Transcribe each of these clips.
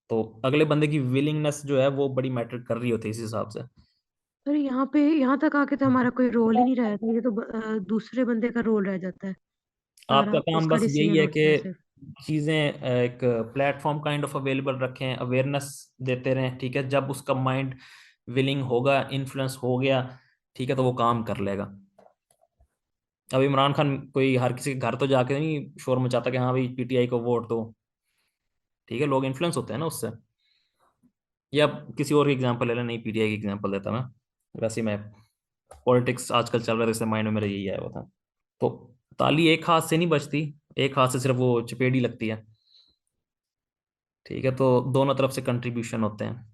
तो अगले बंदे की विलिंगनेस जो है वो बड़ी मैटर कर रही होती है इस हिसाब से। पर यहाँ पे यहाँ तक आके तो हमारा कोई रोल ही नहीं रह जाता, ये तो दूसरे बंदे का रोल रह जाता है, आपका सारा काम उसका बस यही डिसीजन है होता है कि सिर्फ। चीज़ें एक प्लेटफॉर्म काइंड ऑफ अवेलेबल रखें, अवेयरनेस देते रहें, ठीक है। जब उसका माइंड विलिंग होगा, इन्फ्लुएंस हो गया, ठीक है, तो वो काम कर लेगा। अब इमरान खान कोई हर किसी के घर तो जाके नहीं शोर मचाता कि हाँ भाई पीटीआई को वोट दो, ठीक है। लोग इन्फ्लुएंस होते हैं ना उससे। या किसी और की एग्जांपल ले लें, नहीं पीटीआई की एग्जांपल देता मैं। वैसे ही मैं, पॉलिटिक्स आजकल चल रहा है, तो इससे माइंड में मेरा यही आया हुआ था। तो ताली एक हाथ से नहीं बजती, एक हाथ से सिर्फ वो चपेड़ी लगती है, ठीक है। तो दोनों तरफ से कंट्रीब्यूशन होते हैं।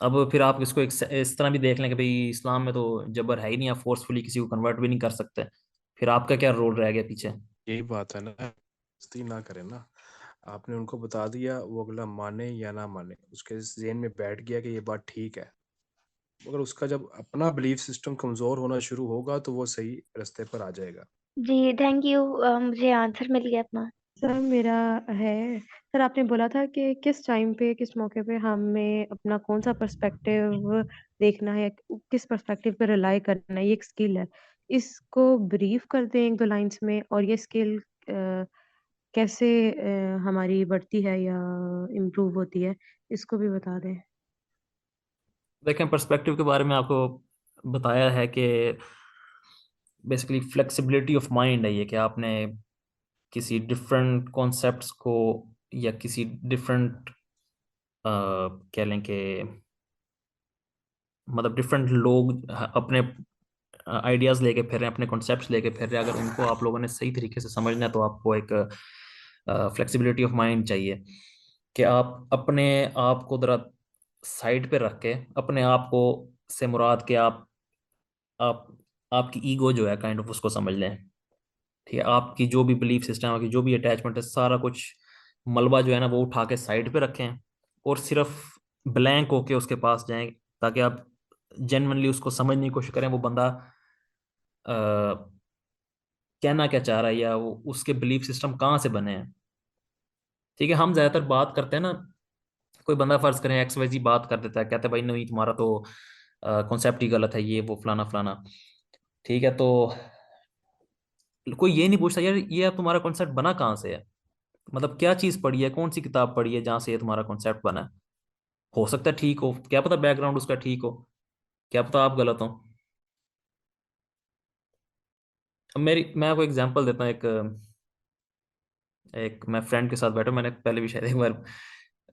अब फिर आप इसको एक इस तरह भी देख लें कि भाई इस्लाम में तो जबर है ही नहीं, आप फोर्सफुली किसी को कन्वर्ट भी नहीं कर सकते। फिर आपका क्या रोल रह गया पीछे? यही बात है ना, मस्ती ना करें ना। आपने उनको बता दिया, वो अगला माने या ना माने, उसके जेहन में बैठ गया कि ये बात ठीक है। मगर उसका जब अपना बिलीफ सिस्टम कमजोर होना शुरू होगा तो वो सही रास्ते पर आ जाएगा। जी थैंक यू, मुझे आंसर मिल गया अपना। सर मेरा है, सर आपने बोला था कि किस टाइम पे किस मौके पे हमें अपना कौन सा पर्सपेक्टिव देखना है, किस पर्सपेक्टिव पे रिलाई करना है, ये एक स्किल है। इसको ब्रीफ कर दें एक दो लाइंस में, और ये स्किल कैसे हमारी बढ़ती है या इम्प्रूव होती है, इसको भी बता दें। देखें, पर्सपेक्टिव के बारे में आपको बताया है कि बेसिकली फ्लेक्सिबिलिटी ऑफ माइंड है ये, कि आपने किसी डिफरेंट कॉन्सेप्ट्स को या किसी डिफरेंट कह लें कि मतलब डिफरेंट लोग अपने आइडियाज लेके फिर रहे हैं, अपने कॉन्सेप्ट्स लेके फिर रहे हैं, अगर उनको आप लोगों ने सही तरीके से समझना है तो आपको एक फ्लेक्सिबिलिटी ऑफ माइंड चाहिए, कि आप अपने आप को जरा साइड पे रख के, अपने आप को से मुराद के आप आपकी ईगो जो है काइंड ऑफ उसको समझ लें, ठीक है। आपकी जो भी बिलीफ सिस्टम, आपकी जो भी अटैचमेंट है, सारा कुछ मलबा जो है ना वो उठा के साइड पे रखें, और सिर्फ ब्लैंक होके उसके पास जाएं, ताकि आप जेन्युइनली उसको समझने की कोशिश करें वो बंदा कहना क्या चाह रहा है, या वो उसके बिलीफ सिस्टम कहाँ से बने हैं, ठीक है। हम ज्यादातर बात करते हैं ना, कोई बंदा फर्ज करें एक्स वाई जी बात कर देता है, कहता है भाई नहीं तुम्हारा तो कॉन्सेप्ट ही गलत है, ये वो फलाना फलाना, ठीक है। तो कोई ये नहीं पूछता यार ये अब तुम्हारा कॉन्सेप्ट बना कहाँ से है, मतलब क्या चीज पढ़ी है, कौन सी किताब पढ़ी है जहाँ से ये तुम्हारा कॉन्सेप्ट बना है। हो सकता है ठीक हो, क्या पता बैकग्राउंड उसका ठीक हो, क्या पता आप गलत हो। अब मैं आपको एग्जांपल देता हूँ। एक एक मैं फ्रेंड के साथ बैठा, मैंने पहले भी शायद एक बार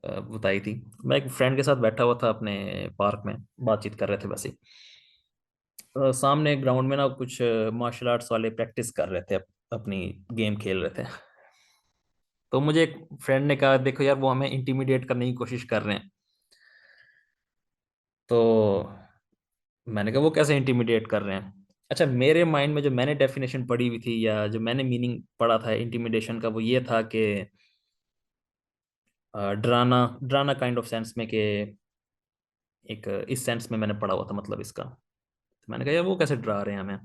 बताई थी। मैं एक फ्रेंड के साथ बैठा हुआ था अपने पार्क में, बातचीत कर रहे थे वैसे ही। सामने ग्राउंड में ना कुछ मार्शल आर्ट्स वाले प्रैक्टिस कर रहे थे, अपनी गेम खेल रहे थे। तो मुझे एक फ्रेंड ने कहा देखो यार वो हमें इंटिमिडेट करने की कोशिश कर रहे हैं। तो मैंने कहा वो कैसे इंटिमिडेट कर रहे हैं? अच्छा, मेरे माइंड में जो मैंने डेफिनेशन पढ़ी हुई थी या जो मैंने मीनिंग पढ़ा था इंटिमिडेशन का, वो ये था कि डराना, डराना काइंड ऑफ सेंस में, कि एक इस सेंस में मैंने पढ़ा हुआ था मतलब इसका। तो मैंने कहा यार वो कैसे डरा रहे हैं हमें?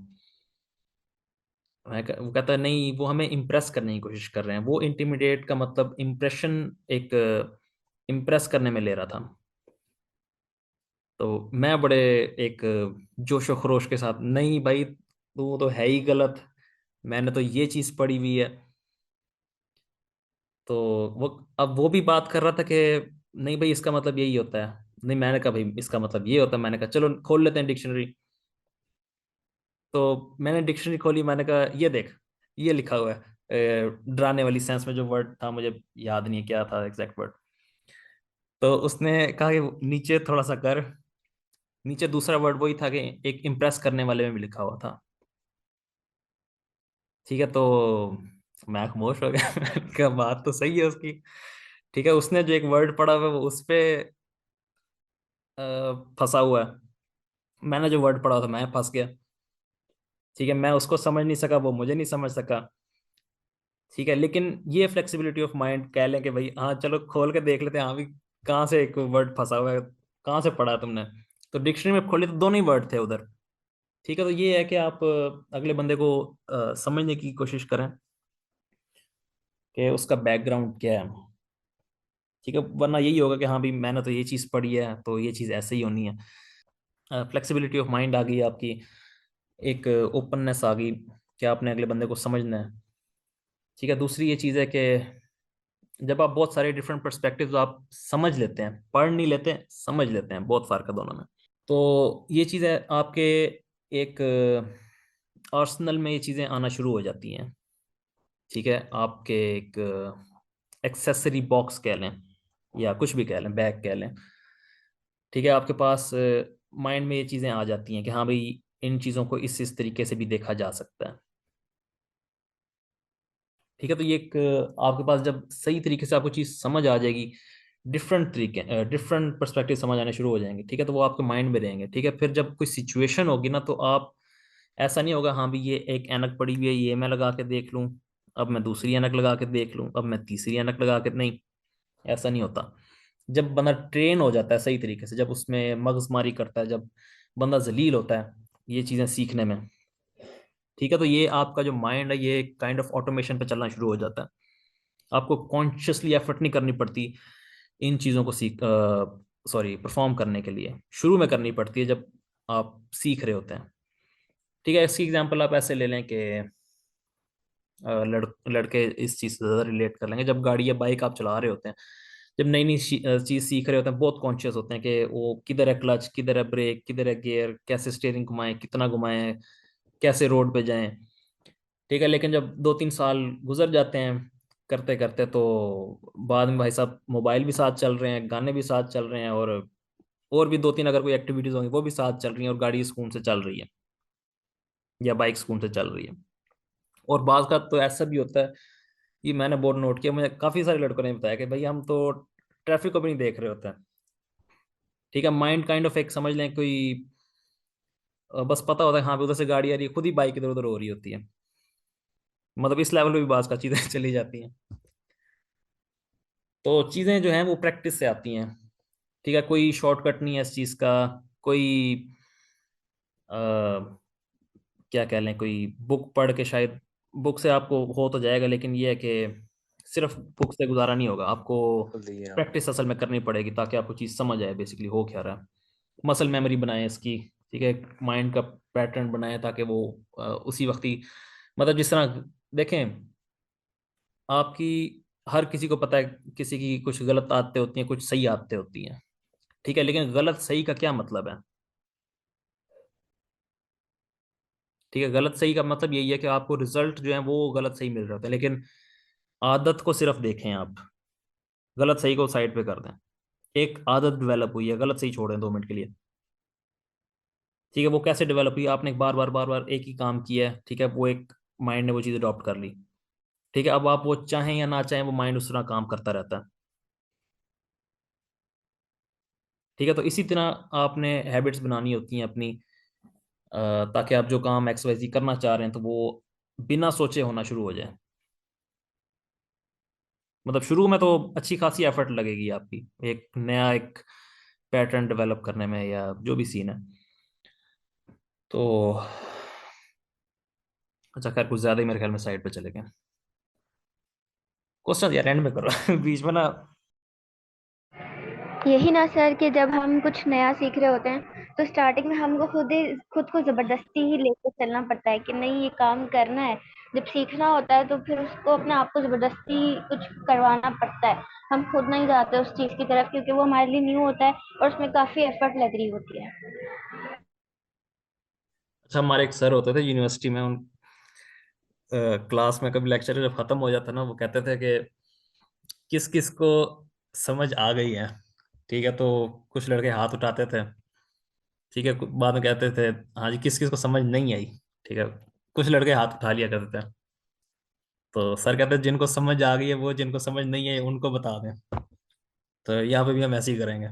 वो कहता है नहीं वो हमें इम्प्रेस करने की कोशिश कर रहे हैं। वो इंटिमिडेट का मतलब इम्प्रेशन, एक इम्प्रेस करने में ले रहा था। तो मैं बड़े एक जोशो खरोश के साथ, नहीं भाई तू तो है ही गलत, मैंने तो ये चीज पढ़ी हुई है। तो वो अब वो भी बात कर रहा था कि नहीं भाई इसका मतलब यही होता है। नहीं, मैंने कहा भाई इसका मतलब ये होता है। मैंने कहा चलो खोल लेते हैं डिक्शनरी। तो मैंने डिक्शनरी खोली, मैंने कहा ये देख, ये लिखा हुआ है डराने वाली सेंस में जो वर्ड था, मुझे याद नहीं है क्या था एग्जैक्ट वर्ड। तो उसने कहा कि नीचे थोड़ा सा कर, नीचे दूसरा वर्ड वही था कि एक इम्प्रेस करने वाले में भी लिखा हुआ था, ठीक है। तो मैं खामोश हो गया मैंने कहा बात तो सही है उसकी, ठीक है। उसने जो एक वर्ड पढ़ा हुआ है वो उस पे फंसा हुआ है, मैंने जो वर्ड पढ़ा था मैं फंस गया, ठीक है। मैं उसको समझ नहीं सका, वो मुझे नहीं समझ सका, ठीक है। लेकिन ये फ्लेक्सिबिलिटी ऑफ माइंड कह लें कि भाई हाँ चलो खोल के देख लेते हैं, हाँ भी कहाँ से एक वर्ड फंसा हुआ है, कहाँ से पढ़ा तुमने। तो डिक्शनरी में खोली तो दोनों ही वर्ड थे उधर, ठीक है। तो ये है कि आप अगले बंदे को समझने की कोशिश करें कि उसका बैकग्राउंड क्या है, ठीक है, वरना यही होगा कि हाँ भाई मैंने तो ये चीज़ पढ़ी है तो ये चीज़ ऐसे ही होनी है। फ्लेक्सिबिलिटी ऑफ माइंड आ गई आपकी, एक ओपननेस आ गई कि आपने अगले बंदे को समझना है। ठीक है, दूसरी ये चीज़ है कि जब आप बहुत सारे डिफरेंट पर्सपेक्टिव्स आप समझ लेते हैं, पढ़ नहीं लेते, समझ लेते हैं, बहुत फर्क है दोनों में। तो ये चीज़ें आपके एक आर्सनल में ये चीज़ें आना शुरू हो जाती हैं। ठीक है, आपके एक एक्सेसरी बॉक्स कह लें या कुछ भी कह लें, बैग कह लें। ठीक है, आपके पास माइंड में ये चीज़ें आ जाती हैं कि हाँ भाई इन चीज़ों को इस तरीके से भी देखा जा सकता है। ठीक है, तो ये एक आपके पास जब सही तरीके से आपको चीज़ समझ आ जाएगी, डिफरेंट तरीके डिफरेंट पर्सपेक्टिव समझ आने शुरू हो जाएंगे। ठीक है, तो वो आपके माइंड में रहेंगे। ठीक है, फिर जब कोई सिचुएशन होगी ना, तो आप ऐसा नहीं होगा हाँ भी ये एक ऐनक पड़ी हुई है, ये मैं लगा के देख लूँ, अब मैं दूसरी ऐनक लगा के देख लूँ, अब मैं तीसरी ऐनक लगा के, नहीं, ऐसा नहीं होता। जब बंदा ट्रेन हो जाता है सही तरीके से, जब उसमें मगजमारी करता है, जब बंदा जलील होता है ये चीज़ें सीखने में, ठीक है, तो ये आपका जो माइंड है ये काइंड ऑफ ऑटोमेशन पे चलना शुरू हो जाता है। आपको कॉन्शियसली एफर्ट नहीं करनी पड़ती इन चीज़ों को परफॉर्म करने के लिए, शुरू में करनी पड़ती है जब आप सीख रहे होते हैं। ठीक है, इसकी एग्जांपल आप ऐसे ले लें कि लड़के इस चीज़ से ज़्यादा रिलेट कर लेंगे। जब गाड़ी या बाइक आप चला रहे होते हैं, जब नई नई चीज़ सीख रहे होते हैं, बहुत कॉन्शियस होते हैं कि वो किधर है क्लच, किधर है ब्रेक, किधर है गियर, कैसे स्टीयरिंग घुमाएं, कितना घुमाएं, कैसे रोड पे जाएं। ठीक है, लेकिन जब 2-3 साल गुजर जाते हैं करते करते, तो बाद में भाई साहब मोबाइल भी साथ चल रहे हैं, गाने भी साथ चल रहे हैं, और भी 2-3 अगर कोई एक्टिविटीज होंगी वो भी साथ चल रही हैं, और गाड़ी सुकून से चल रही है या बाइक सुकून से चल रही है। और बाज़ का तो ऐसा भी होता है, ये मैंने बहुत नोट किया, मुझे काफ़ी सारे लड़कों ने बताया कि भाई हम तो ट्रैफिक को भी नहीं देख रहे होते हैं। ठीक है, माइंड काइंड ऑफ एक समझ लें कोई बस पता होता है हाँ भी उधर से गाड़ी आ रही है, खुद ही बाइक इधर उधर हो रही होती है। मतलब इस लेवल पे भी बाज़ का चीज़ें चली जाती हैं। तो चीज़ें जो हैं वो प्रैक्टिस से आती हैं। ठीक है, कोई शॉर्टकट नहीं है इस चीज़ का, कोई अ, क्या कह लें, कोई बुक पढ़ के शायद बुक से आपको हो तो जाएगा, लेकिन ये है कि सिर्फ बुक से गुजारा नहीं होगा, आपको बोल दिए आपने। प्रैक्टिस असल में करनी पड़ेगी ताकि आपको चीज़ समझ आए बेसिकली हो क्या रहा है। मसल मेमोरी बनाएं इसकी। ठीक है, माइंड का पैटर्न बनाएं ताकि वो उसी वक्त ही, मतलब जिस तरह देखें, आपकी हर किसी को पता है किसी की कुछ गलत आदतें होती हैं, कुछ सही आदतें होती हैं। ठीक है, लेकिन गलत सही का क्या मतलब है? ठीक है, गलत सही का मतलब यही है कि आपको रिजल्ट जो है वो गलत सही मिल रहे होते हैं, लेकिन आदत को सिर्फ देखें आप, गलत सही को साइड पे कर दें। एक आदत डेवलप हुई है, गलत सही छोड़ें 2 मिनट के लिए। ठीक है, वो कैसे डेवलप हुई? आपने बार बार बार बार एक ही काम किया है, ठीक है, वो एक माइंड ने वो चीज़ अडॉप्ट कर ली। ठीक है, अब आप वो चाहें या ना चाहें, वो माइंड उस तरह काम करता रहता है। ठीक है, तो इसी तरह आपने हैबिट्स बनानी होती हैं अपनी, ताकि आप जो काम एक्स वाई जी करना चाह रहे हैं तो वो बिना सोचे होना शुरू हो जाए। मतलब शुरू में तो अच्छी खासी एफर्ट लगेगी आपकी एक नया एक पैटर्न डेवलप करने में या जो भी सीन है। तो अच्छा, खैर कुछ ज्यादा ही मेरे ख्याल में साइड पे चले गए। क्वेश्चन यार एंड में करो बीच में ना। यही ना सर कि जब हम कुछ नया सीख रहे होते हैं तो स्टार्टिंग में हमको खुद को जबरदस्ती ही लेकर चलना पड़ता है कि नहीं ये काम करना है। जब सीखना होता है तो फिर उसको अपने आप को जबरदस्ती कुछ करवाना पड़ता है। हम खुद नहीं जाते उस चीज की तरफ क्योंकि वो हमारे लिए न्यू होता है और उसमें काफी एफर्ट लग रही होती है। अच्छा, हमारे एक सर होते थे यूनिवर्सिटी में, उन क्लास में कभी लेक्चर जब खत्म हो जाता ना, वो कहते थे कि किस किस को समझ आ गई है। ठीक है, तो कुछ लड़के हाथ उठाते थे। ठीक है, बाद में कहते थे हाँ जी किस किस को समझ नहीं आई। ठीक है, कुछ लड़के हाथ उठा लिया करते थे। तो सर कहते हैं जिनको समझ आ गई है वो, जिनको समझ नहीं है उनको बता दें। तो यहाँ पे भी हम ऐसे ही करेंगे।